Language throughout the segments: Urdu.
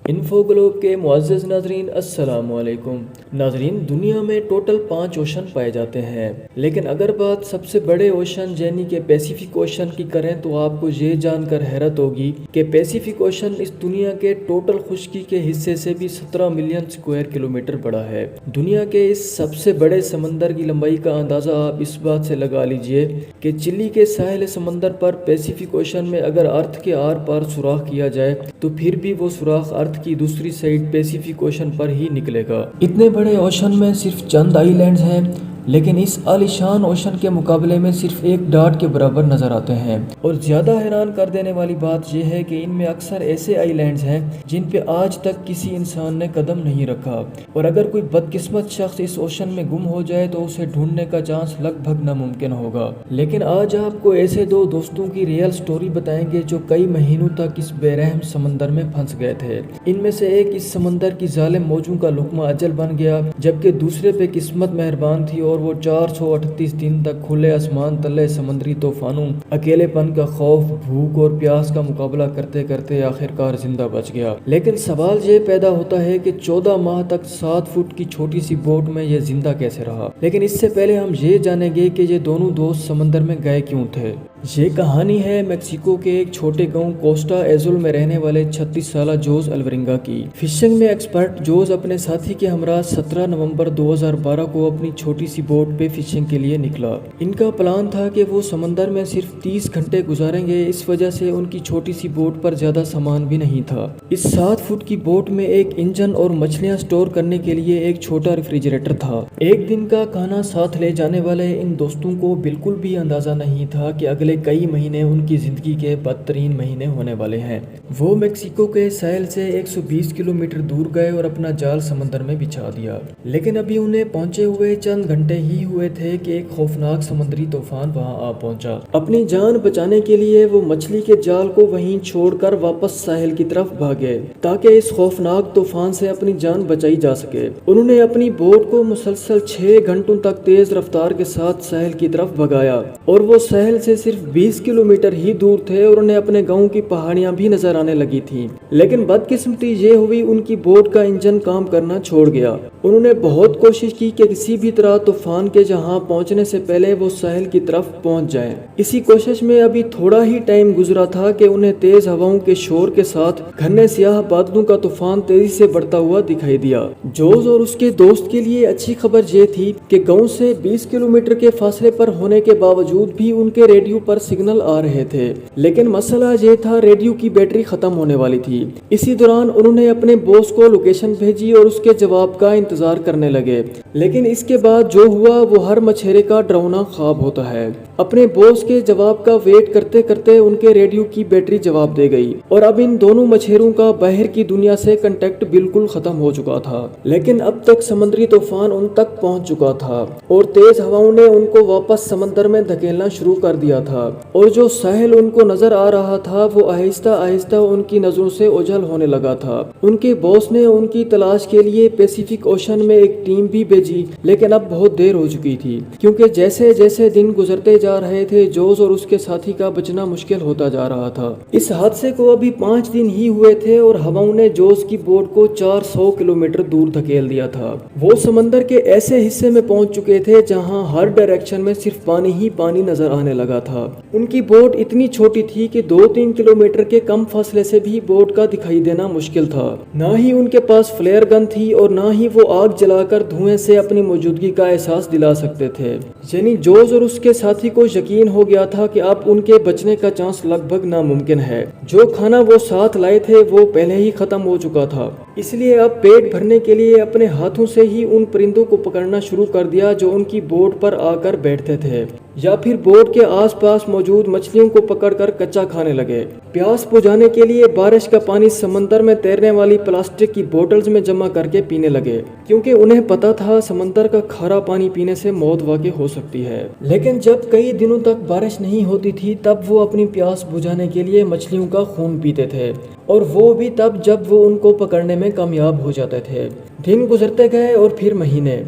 انفو گلوب کے معزز ناظرین السلام علیکم ناظرین، دنیا میں ٹوٹل 5 اوشن پائے جاتے ہیں، لیکن اگر بات سب سے بڑے اوشن یعنی کہ پیسیفک اوشن کی کریں تو آپ کو یہ جان کر حیرت ہوگی کہ پیسیفک اوشن اس دنیا کے ٹوٹل خشکی کے حصے سے بھی 17 ملین اسکوائر کلومیٹر بڑا ہے۔ دنیا کے اس سب سے بڑے سمندر کی لمبائی کا اندازہ آپ اس بات سے لگا لیجئے کہ چلی کے ساحل سمندر پر پیسیفک اوشن میں اگر ارتھ کے آر پار سوراخ کیا جائے تو پھر بھی وہ سوراخ ارتھ کی دوسری سائڈ پیسیفک اوشن پر ہی نکلے گا۔ اتنے بڑے اوشن میں صرف چند آئی لینڈز ہیں، لیکن اس عالیشان اوشن کے مقابلے میں صرف ایک ڈاٹ کے برابر نظر آتے ہیں، اور زیادہ حیران کر دینے والی بات یہ ہے کہ ان میں اکثر ایسے آئی لینڈز ہیں جن پہ آج تک کسی انسان نے قدم نہیں رکھا، اور اگر کوئی بدقسمت شخص اس اوشن میں گم ہو جائے تو اسے ڈھونڈنے کا چانس لگ بھگ ناممکن ہوگا۔ لیکن آج آپ کو ایسے دو دوستوں کی ریئل سٹوری بتائیں گے جو کئی مہینوں تک اس بے رحم سمندر میں پھنس گئے تھے۔ ان میں سے ایک اس سمندر کی ظالم موجوں کا لقمہ اجل بن گیا، جبکہ دوسرے پہ قسمت مہربان تھی اور وہ 438 دن تک کھلے آسمان تلے سمندری طوفانوں، اکیلے پن کا خوف، بھوک اور پیاس کا مقابلہ کرتے کرتے آخرکار زندہ بچ گیا۔ لیکن سوال یہ پیدا ہوتا ہے کہ 14 ماہ تک 7 فٹ کی چھوٹی سی بوٹ میں یہ زندہ کیسے رہا؟ لیکن اس سے پہلے ہم یہ جانیں گے کہ یہ دونوں دوست سمندر میں گئے کیوں تھے۔ یہ کہانی ہے میکسیکو کے ایک چھوٹے گاؤں کوسٹا ایزول میں رہنے والے 36 سالہ جوز الورنگا کی۔ فشنگ میں ایکسپرٹ جوز اپنے ساتھی کے ہمراہ 17 نومبر 2012 کو اپنی چھوٹی سی بوٹ پہ فشنگ کے لیے نکلا۔ ان کا پلان تھا کہ وہ سمندر میں صرف 30 گھنٹے گزاریں گے، اس وجہ سے ان کی چھوٹی سی بوٹ پر زیادہ سامان بھی نہیں تھا۔ اس 7 فٹ کی بوٹ میں ایک انجن اور مچھلیاں سٹور کرنے کے لیے ایک چھوٹا ریفریجریٹر تھا۔ ایک دن کا کھانا ساتھ لے جانے والے ان دوستوں کو بالکل بھی اندازہ نہیں تھا کہ اگلے کئی مہینے ان کی زندگی کے بدترین مہینے ہونے والے ہیں۔ وہ میکسیکو کے ساحل سے 120 کلومیٹر دور گئے اور اپنا جال سمندر میں بچھا دیا، لیکن ابھی انہیں پہنچے ہوئے چند گھنٹے ہی ہوئے تھے کہ ایک خوفناک سمندری طوفان وہاں آ پہنچا۔ اپنی جان بچانے کے لیے وہ مچھلی کے جال کو وہیں چھوڑ کر واپس ساحل کی طرف بھاگے تاکہ اس خوفناک طوفان سے اپنی جان بچائی جا سکے۔ انہوں نے اپنی بوٹ کو مسلسل 6 گھنٹوں تک تیز رفتار کے ساتھ ساحل کی طرف بھگایا، اور وہ ساحل سے صرف 20 کلومیٹر ہی دور تھے اور انہیں اپنے گاؤں کی پہاڑیاں بھی نظر آنے لگی تھیں۔ لیکن بدقسمتی یہ ہوئی ان کی بوٹ کا انجن کام کرنا چھوڑ گیا۔ انہوں نے بہت کوشش کی کہ کسی بھی طرح طوفان کے جہاں پہنچنے سے پہلے وہ ساحل کی طرف پہنچ جائیں۔ اسی کوشش میں ابھی تھوڑا ہی ٹائم گزرا تھا کہ انہیں تیز ہواؤں کے شور کے ساتھ گھنے سیاہ بادلوں کا طوفان تیزی سے بڑھتا ہوا دکھائی دیا۔ جوز اور اس کے دوست کے لیے اچھی خبر یہ تھی کہ گاؤں سے 20 کلومیٹر کے فاصلے پر ہونے کے باوجود بھی ان کے ریڈیو پر سگنل آ رہے تھے، لیکن مسئلہ یہ تھا ریڈیو کی بیٹری ختم ہونے والی تھی۔ اسی دوران انہوں نے اپنے باس کو لوکیشن بھیجی اور اس کے جواب کا انتظار کرنے لگے، لیکن اس کے بعد جو ہوا وہ ہر مچھیرے کا ڈراؤنا خواب ہوتا ہے۔ اپنے باس کے جواب کا ویٹ کرتے کرتے ان کے ریڈیو کی بیٹری جواب دے گئی، اور اب ان دونوں مچھیروں کا باہر کی دنیا سے کنٹیکٹ بالکل ختم ہو چکا تھا۔ لیکن اب تک سمندری طوفان ان تک پہنچ چکا تھا اور تیز ہواؤں نے ان کو واپس سمندر میں دھکیلنا شروع کر دیا تھا، اور جو ساحل ان کو نظر آ رہا تھا وہ آہستہ آہستہ ان کی نظروں سے اوجھل ہونے لگا تھا۔ ان کے باس نے ان کی تلاش کے لیے پیسیفک اوشن میں ایک ٹیم بھی بھیجی، لیکن اب بہت دیر ہو چکی تھی، کیونکہ جیسے جیسے دن گزرتے جا رہے تھے جوز اور اس کے ساتھی کا بچنا مشکل ہوتا جا رہا تھا۔ اس حادثے کو ابھی 5 دن ہی ہوئے تھے اور ہواؤں نے جوز کی بوٹ کو 400 کلومیٹر دور دھکیل دیا تھا۔ وہ سمندر کے ایسے حصے میں پہنچ چکے تھے جہاں ہر ڈائریکشن میں صرف پانی ہی پانی نظر آنے لگا تھا۔ ان کی بوٹ اتنی چھوٹی تھی کہ 2-3 کلومیٹر کے کم فاصلے سے بھی بوٹ کا دکھائی دینا مشکل تھا۔ نہ ہی ان کے پاس فلیئر گن تھی اور نہ ہی وہ آگ جلا کر دھوئیں سے اپنی موجودگی کا احساس دلا سکتے تھے۔ یعنی جوز اور اس کے ساتھی کو یقین ہو گیا تھا کہ اب ان کے بچنے کا چانس لگ بھگ ناممکن ہے۔ جو کھانا وہ ساتھ لائے تھے وہ پہلے ہی ختم ہو چکا تھا، اس لیے اب پیٹ بھرنے کے لیے اپنے ہاتھوں سے ہی ان پرندوں کو پکڑنا شروع کر دیا جو ان کی بوٹ پر آ کر بیٹھتے تھے، یا پھر بوٹ کے آس پاس موجود مچھلیوں کو پکڑ کر کچا کھانے لگے۔ پیاس بجھانے کے لیے بارش کا پانی سمندر میں تیرنے والی پلاسٹک کی بوٹلز میں جمع کر کے پینے لگے، کیونکہ انہیں پتا تھا سمندر کا کھارا پانی پینے سے موت واقع ہو سکتی ہے۔ لیکن جب کئی دنوں تک بارش نہیں ہوتی تھی تب وہ اپنی پیاس بجھانے کے لیے مچھلیوں کا خون پیتے تھے، اور وہ بھی تب جب وہ ان کو پکڑنے میں کامیاب ہو جاتے تھے۔ دن گزرتے گئے اور پھر مہینے۔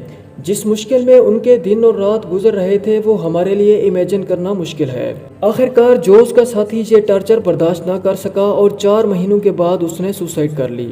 جس مشکل میں ان کے دن اور رات گزر رہے تھے وہ ہمارے لیے امیجن کرنا مشکل ہے۔ آخرکار جوز کا ساتھی یہ ٹارچر برداشت نہ کر سکا اور 4 مہینوں کے بعد اس نے سوسائڈ کر لی۔